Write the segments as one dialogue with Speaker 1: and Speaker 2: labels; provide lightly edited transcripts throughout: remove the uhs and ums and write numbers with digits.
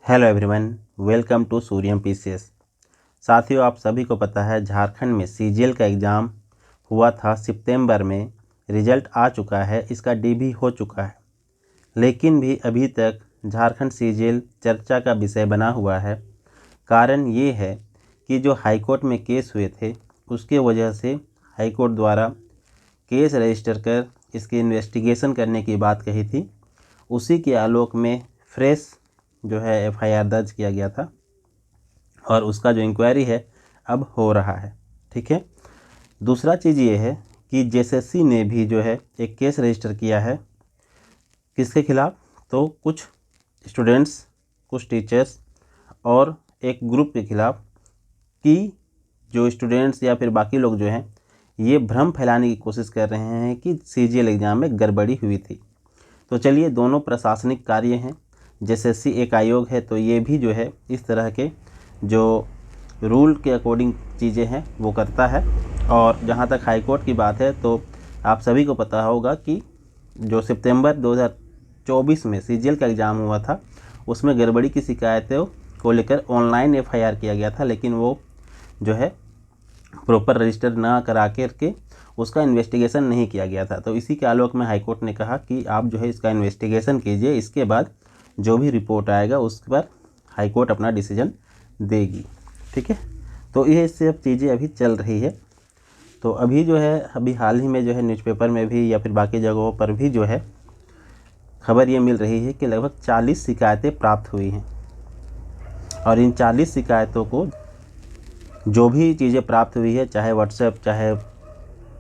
Speaker 1: Hello everyone, welcome to Suryam PCS. साथियों, आप सभी को पता है झारखंड में सीजीएल का एग्ज़ाम हुआ था सितंबर में। रिजल्ट आ चुका है, इसका डी भी हो चुका है, लेकिन भी अभी तक झारखंड सीजीएल चर्चा का विषय बना हुआ है। कारण ये है कि जो हाईकोर्ट में केस हुए थे उसके वजह से हाईकोर्ट द्वारा केस रजिस्टर कर इसकी इन्वेस्टिगेशन करने की बात कही थी। उसी के आलोक में फ्रेश जो है एफआईआर दर्ज किया गया था और उसका जो इंक्वायरी है अब हो रहा है। ठीक है। दूसरा चीज़ ये है कि जेएसएससी ने भी जो है एक केस रजिस्टर किया है। किसके खिलाफ? तो कुछ स्टूडेंट्स, कुछ टीचर्स और एक ग्रुप के खिलाफ कि जो स्टूडेंट्स या फिर बाकी लोग जो हैं ये भ्रम फैलाने की कोशिश कर रहे हैं कि सीजीएल एग्ज़ाम में गड़बड़ी हुई थी। तो चलिए, दोनों प्रशासनिक कार्य हैं। जेएसएससी एक आयोग है, तो ये भी जो है इस तरह के जो रूल के अकॉर्डिंग चीज़ें हैं वो करता है। और जहाँ तक हाई कोर्ट की बात है तो आप सभी को पता होगा कि जो सितंबर 2024 में सीजीएल का एग्ज़ाम हुआ था उसमें गड़बड़ी की शिकायतों को लेकर ऑनलाइन एफआईआर किया गया था, लेकिन वो जो है प्रॉपर रजिस्टर ना करा के उसका इन्वेस्टिगेशन नहीं किया गया था। तो इसी के आलोक में हाईकोर्ट ने कहा कि आप जो है इसका इन्वेस्टिगेशन कीजिए, इसके बाद जो भी रिपोर्ट आएगा उस पर हाईकोर्ट अपना डिसीजन देगी। ठीक है। तो ये सब चीज़ें अभी चल रही है। तो अभी जो है अभी हाल ही में जो है न्यूज़पेपर में भी या फिर बाकी जगहों पर भी जो है खबर ये मिल रही है कि लगभग 40 शिकायतें प्राप्त हुई हैं और इन 40 शिकायतों को जो भी चीज़ें प्राप्त हुई है, चाहे व्हाट्सएप, चाहे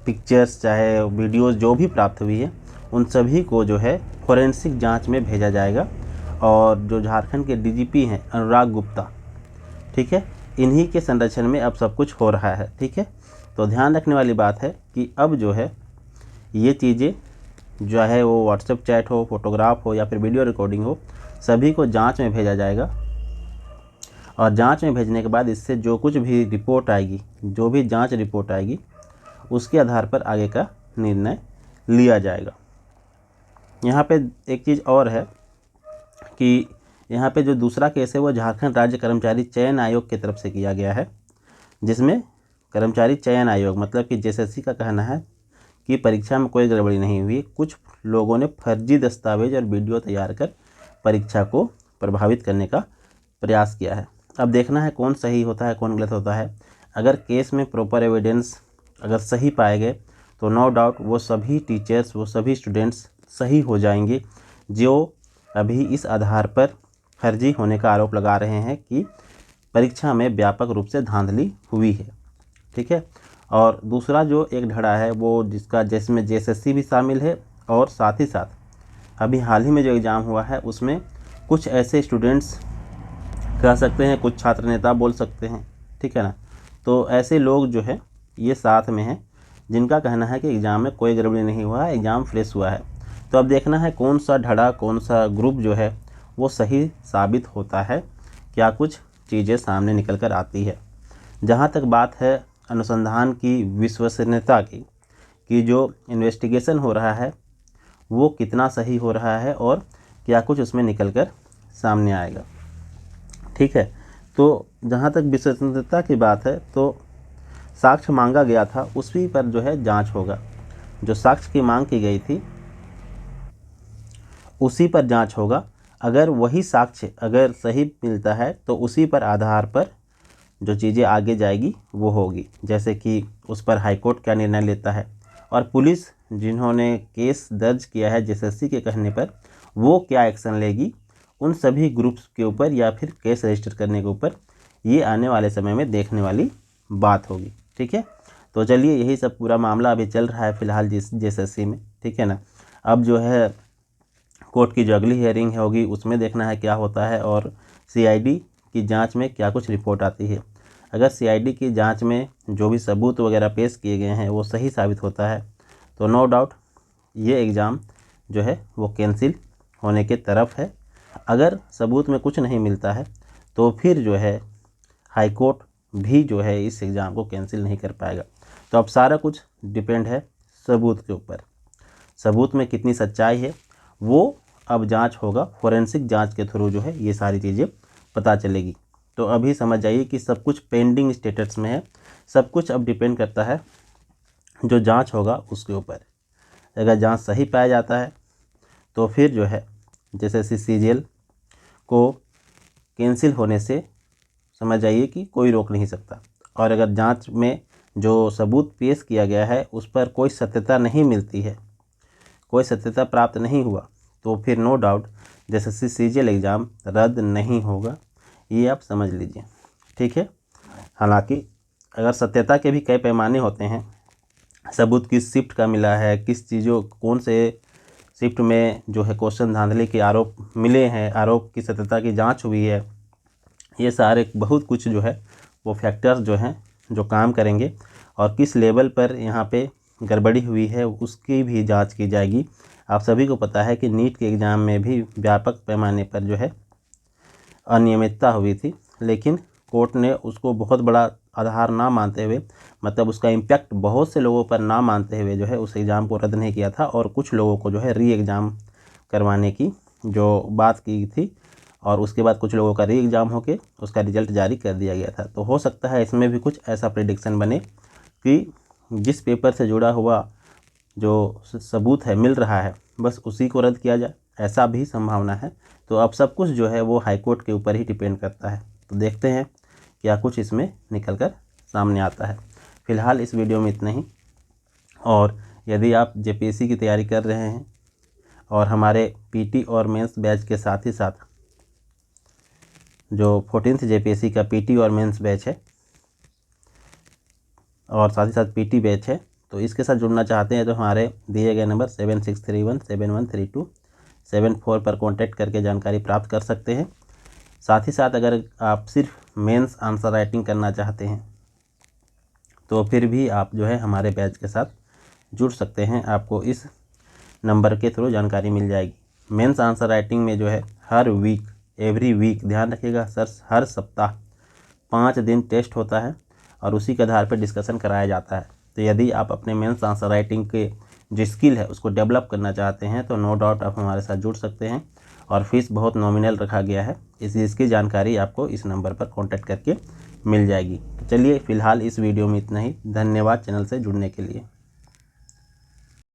Speaker 1: पिक्चर्स, चाहे वीडियोस, जो भी प्राप्त हुई है उन सभी को जो है फॉरेंसिक जांच में भेजा जाएगा। और जो झारखंड के डीजीपी हैं अनुराग गुप्ता, ठीक है, इन्हीं के संरक्षण में अब सब कुछ हो रहा है। ठीक है। तो ध्यान रखने वाली बात है कि अब जो है ये चीज़ें जो है वो व्हाट्सएप चैट हो, फोटोग्राफ हो या फिर वीडियो रिकॉर्डिंग हो, सभी को जांच में भेजा जाएगा। और जांच में भेजने के बाद इससे जो कुछ भी रिपोर्ट आएगी, जो भी जांच रिपोर्ट आएगी, उसके आधार पर आगे का निर्णय लिया जाएगा। यहाँ पे एक चीज़ और है कि यहाँ पे जो दूसरा केस है वो झारखंड राज्य कर्मचारी चयन आयोग की तरफ से किया गया है, जिसमें कर्मचारी चयन आयोग मतलब कि जेएसएससी का कहना है कि परीक्षा में कोई गड़बड़ी नहीं हुई। कुछ लोगों ने फर्जी दस्तावेज और वीडियो तैयार कर परीक्षा को प्रभावित करने का प्रयास किया है। अब देखना है कौन सही होता है, कौन गलत होता है। अगर केस में प्रॉपर एविडेंस अगर सही पाए गए तो नो डाउट वो सभी टीचर्स, वो सभी स्टूडेंट्स सही हो जाएंगे जो अभी इस आधार पर फर्जी होने का आरोप लगा रहे हैं कि परीक्षा में व्यापक रूप से धांधली हुई है। ठीक है। और दूसरा जो एक धड़ा है वो जिसमें जेएसएससी भी शामिल है और साथ ही साथ अभी हाल ही में जो एग्ज़ाम हुआ है उसमें कुछ ऐसे स्टूडेंट्स कह सकते हैं, कुछ छात्र नेता बोल सकते हैं, ठीक है ना। तो ऐसे लोग जो है ये साथ में हैं जिनका कहना है कि एग्ज़ाम में कोई गड़बड़ी नहीं हुआ है, एग्ज़ाम फ्रेश हुआ है। तो अब देखना है कौन सा धड़ा, कौन सा ग्रुप जो है वो सही साबित होता है, क्या कुछ चीज़ें सामने निकल कर आती है। जहाँ तक बात है अनुसंधान की विश्वसनीयता की, कि जो इन्वेस्टिगेशन हो रहा है वो कितना सही हो रहा है और क्या कुछ उसमें निकल कर सामने आएगा। ठीक है। तो जहाँ तक विश्वसनीयता की बात है तो साक्ष्य मांगा गया था उसी पर जो है जांच होगा। जो साक्ष्य की मांग की गई थी उसी पर जांच होगा। अगर वही साक्ष्य अगर सही मिलता है तो उसी पर आधार पर जो चीज़ें आगे जाएगी वो होगी। जैसे कि उस पर हाईकोर्ट क्या निर्णय लेता है और पुलिस जिन्होंने केस दर्ज किया है जेएसएससी के कहने पर वो क्या एक्शन लेगी, उन सभी ग्रुप्स के ऊपर या फिर केस रजिस्टर करने के ऊपर ये आने वाले समय में देखने वाली बात होगी। ठीक है। तो चलिए, यही सब पूरा मामला अभी चल रहा है फ़िलहाल जेएसएससी में। ठीक है ना। अब जो है कोर्ट की जो अगली हियरिंग होगी उसमें देखना है क्या होता है और सीआईडी की जांच में क्या कुछ रिपोर्ट आती है। अगर सीआईडी की जांच में जो भी सबूत वगैरह पेश किए गए हैं वो सही साबित होता है तो नो डाउट ये एग्ज़ाम जो है वो कैंसिल होने के तरफ है। अगर सबूत में कुछ नहीं मिलता है तो फिर जो है हाई कोर्ट भी जो है इस एग्ज़ाम को कैंसिल नहीं कर पाएगा। तो अब सारा कुछ डिपेंड है सबूत के ऊपर। सबूत में कितनी सच्चाई है वो अब जांच होगा, फॉरेंसिक जांच के थ्रू जो है ये सारी चीज़ें पता चलेगी। तो अभी समझ जाइए कि सब कुछ पेंडिंग स्टेटस में है। सब कुछ अब डिपेंड करता है जो जांच होगा उसके ऊपर। अगर जांच सही पाया जाता है तो फिर जो है जैसे CGL को कैंसिल होने से समझ जाइए कि कोई रोक नहीं सकता। और अगर जांच में जो सबूत पेश किया गया है उस पर कोई सत्यता नहीं मिलती है, कोई सत्यता प्राप्त नहीं हुआ, तो फिर नो डाउट जैसे CGL एग्ज़ाम रद्द नहीं होगा। ये आप समझ लीजिए, ठीक है। हालांकि अगर सत्यता के भी कई पैमाने होते हैं, सबूत किस शिफ्ट का मिला है, किस चीज़ों कौन से शिफ्ट में जो है क्वेश्चन धांधली के आरोप मिले हैं, आरोप की सत्यता की जांच हुई है, ये सारे बहुत कुछ जो है वो फैक्टर्स जो हैं जो काम करेंगे। और किस लेवल पर यहाँ पे गड़बड़ी हुई है उसकी भी जांच की जाएगी। आप सभी को पता है कि नीट के एग्ज़ाम में भी व्यापक पैमाने पर जो है अनियमितता हुई थी, लेकिन कोर्ट ने उसको बहुत बड़ा आधार ना मानते हुए, मतलब उसका इम्पैक्ट बहुत से लोगों पर ना मानते हुए जो है उस एग्ज़ाम को रद्द नहीं किया था और कुछ लोगों को जो है री एग्ज़ाम करवाने की जो बात की थी, और उसके बाद कुछ लोगों का री एग्ज़ाम होके उसका रिज़ल्ट जारी कर दिया गया था। तो हो सकता है इसमें भी कुछ ऐसा प्रेडिक्शन बने कि जिस पेपर से जुड़ा हुआ जो सबूत है मिल रहा है बस उसी को रद्द किया जाए, ऐसा भी संभावना है। तो अब सब कुछ जो है वो हाई कोर्ट के ऊपर ही डिपेंड करता है। तो देखते हैं क्या कुछ इसमें निकल कर सामने आता है। फ़िलहाल इस वीडियो में इतना ही। और यदि आप JPSC की तैयारी कर रहे हैं और हमारे PT और मेंस बैच के साथ ही साथ जो 14th JPSC का PT और मेंस बैच है और साथ ही साथ PT बैच है, तो इसके साथ जुड़ना चाहते हैं तो हमारे दिए गए नंबर 7631713274 पर कांटेक्ट करके जानकारी प्राप्त कर सकते हैं। साथ ही साथ अगर आप सिर्फ मेंस आंसर राइटिंग करना चाहते हैं तो फिर भी आप जो है हमारे बैच के साथ जुड़ सकते हैं। आपको इस नंबर के थ्रू जानकारी मिल जाएगी। मेंस आंसर राइटिंग में जो है हर वीक, एवरी वीक, ध्यान रखिएगा सर, हर सप्ताह 5 दिन टेस्ट होता है और उसी के आधार पर डिस्कशन कराया जाता है। तो यदि आप अपने मेंस आंसर राइटिंग के जो स्किल है उसको डेवलप करना चाहते हैं तो नो डाउट आप हमारे साथ जुड़ सकते हैं। और फीस बहुत नॉमिनल रखा गया है, इसकी जानकारी आपको इस नंबर पर कॉन्टैक्ट करके मिल जाएगी। चलिए फ़िलहाल इस वीडियो में इतना ही। धन्यवाद चैनल से जुड़ने के लिए।